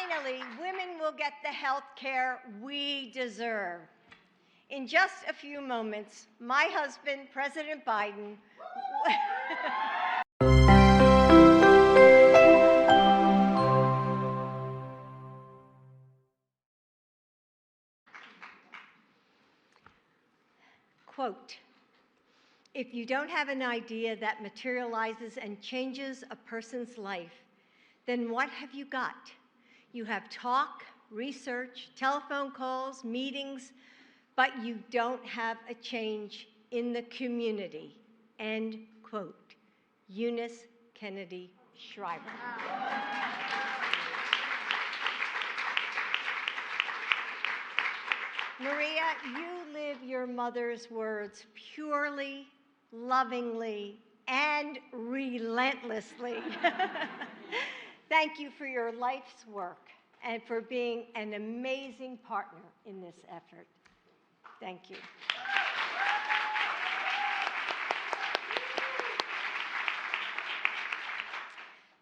Finally, women will get the health care we deserve. In just a few moments, my husband, President Biden, quote, "If you don't have an idea that materializes and changes a person's life, then what have you got? You have talk, research, telephone calls, meetings, but you don't have a change in the community." End quote. Eunice Kennedy Shriver. Maria, you live your mother's words purely, lovingly, and relentlessly. Thank you for your life's work and for being an amazing partner in this effort. Thank you.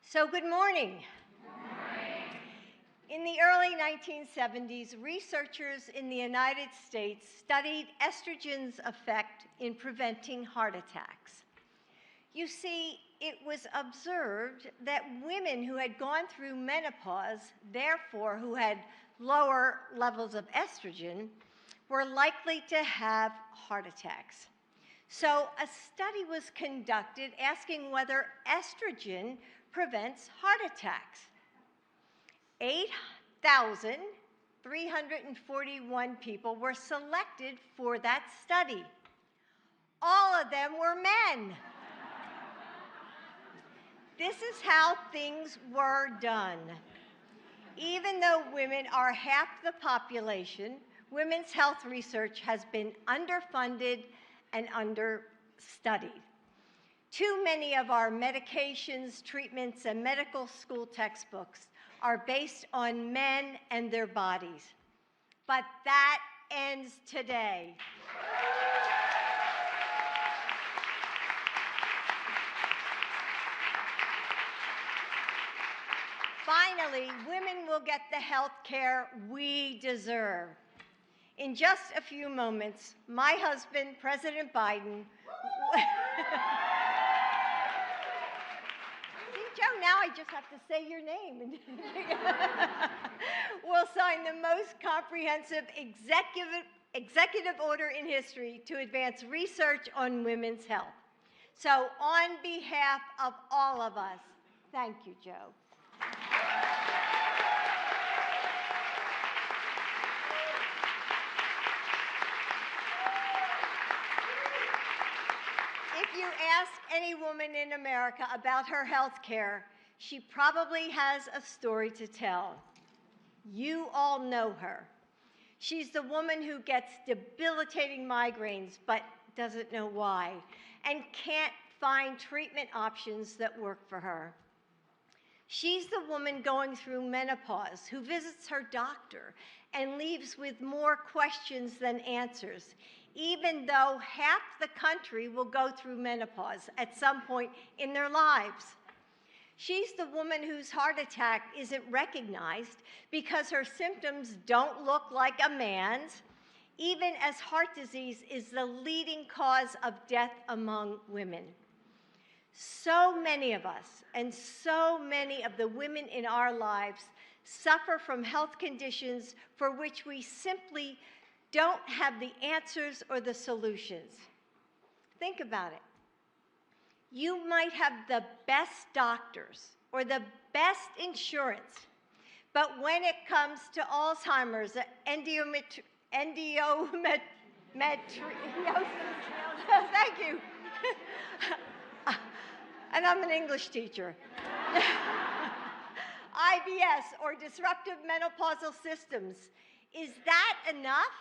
So, good morning. In the early 1970s, researchers in the United States studied estrogen's effect in preventing heart attacks. You see, it was observed that women who had gone through menopause, therefore who had lower levels of estrogen, were likely to have heart attacks. So a study was conducted asking whether estrogen prevents heart attacks. 8,341 people were selected for that study. All of them were men. This is how things were done. Even though women are half the population, women's health research has been underfunded and understudied. Too many of our medications, treatments, and medical school textbooks are based on men and their bodies. But that ends today. Finally, women will get the health care we deserve. In just a few moments, my husband, President Biden, Joe, now I just have to say your name. Will sign the most comprehensive executive order in history to advance research on women's health. So on behalf of all of us, thank you, Joe. If you ask any woman in America about her health care, she probably has a story to tell. You all know her. She's the woman who gets debilitating migraines but doesn't know why and can't find treatment options that work for her. She's the woman going through menopause who visits her doctor and leaves with more questions than answers, even though half the country will go through menopause at some point in their lives. She's the woman whose heart attack isn't recognized because her symptoms don't look like a man's, even as heart disease is the leading cause of death among women. So many of us and so many of the women in our lives suffer from health conditions for which we simply don't have the answers or the solutions. Think about it. You might have the best doctors or the best insurance, but when it comes to Alzheimer's, endometriosis, thank you. And I'm an English teacher. IBS, or disruptive menopausal systems. Is that enough?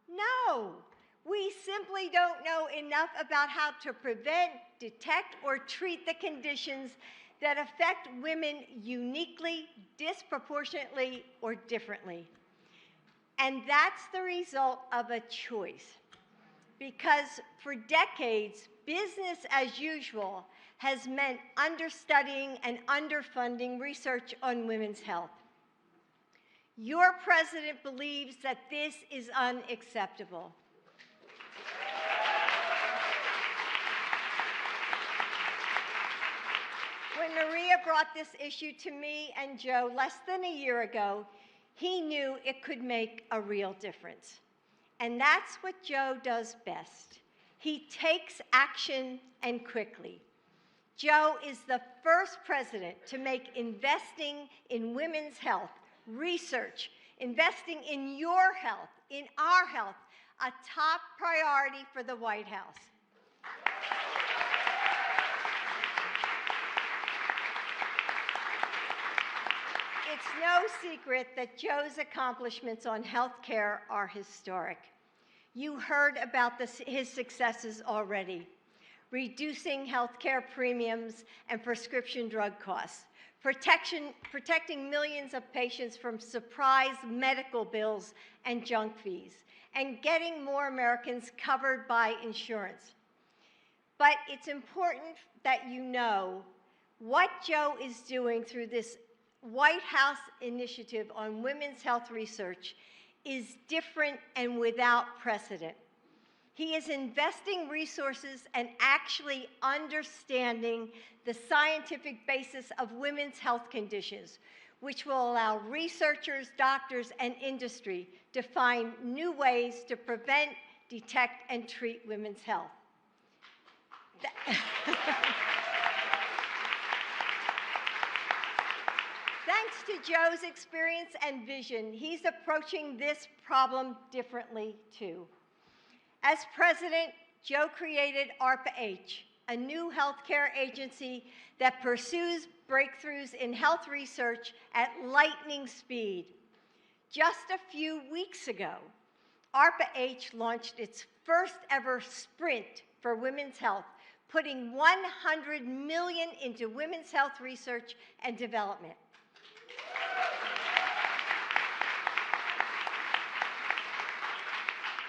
No. We simply don't know enough about how to prevent, detect, or treat the conditions that affect women uniquely, disproportionately, or differently. And that's the result of a choice. Because for decades, business as usual has meant understudying and underfunding research on women's health. Your president believes that this is unacceptable. When Maria brought this issue to me and Joe less than a year ago, he knew it could make a real difference. And that's what Joe does best. He takes action, and quickly. Joe is the first president to make investing in women's health, research, investing in your health, in our health, a top priority for the White House. It's no secret that Joe's accomplishments on health care are historic. You heard about his successes already. Reducing health care premiums and prescription drug costs, protecting millions of patients from surprise medical bills and junk fees, and getting more Americans covered by insurance. But it's important that you know what Joe is doing through this White House initiative on women's health research is different and without precedent. He is investing resources and actually understanding the scientific basis of women's health conditions, which will allow researchers, doctors, and industry to find new ways to prevent, detect, and treat women's health. Thanks to Joe's experience and vision, he's approaching this problem differently, too. As president, Joe created ARPA-H, a new healthcare agency that pursues breakthroughs in health research at lightning speed. Just a few weeks ago, ARPA-H launched its first ever sprint for women's health, putting $100 million into women's health research and development.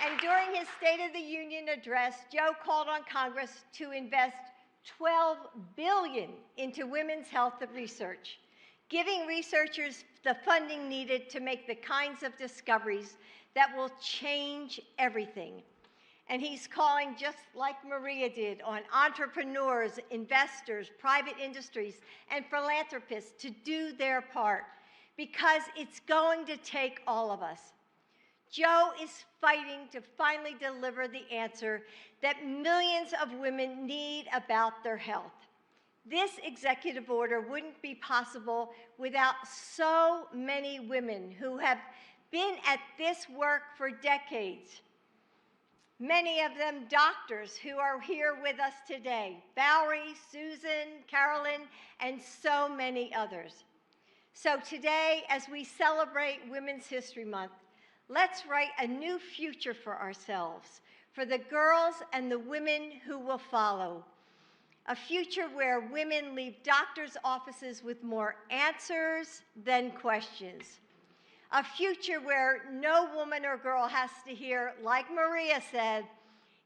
And during his State of the Union address, Joe called on Congress to invest $12 billion into women's health research, giving researchers the funding needed to make the kinds of discoveries that will change everything. And he's calling, just like Maria did, on entrepreneurs, investors, private industries, and philanthropists to do their part, because it's going to take all of us. Joe is fighting to finally deliver the answer that millions of women need about their health. This executive order wouldn't be possible without so many women who have been at this work for decades. Many of them doctors who are here with us today, Valerie, Susan, Carolyn, and so many others. So today, as we celebrate Women's History Month, let's write a new future for ourselves, for the girls and the women who will follow. A future where women leave doctors' offices with more answers than questions. A future where no woman or girl has to hear, like Maria said,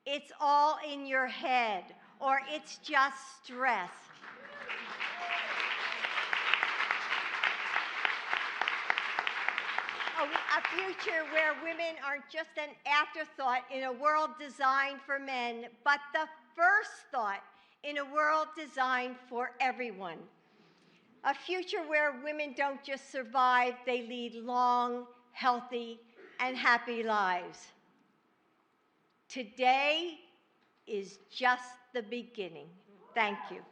"It's all in your head," or "It's just stress." A future where women aren't just an afterthought in a world designed for men, but the first thought in a world designed for everyone. A future where women don't just survive, they lead long, healthy, and happy lives. Today is just the beginning. Thank you.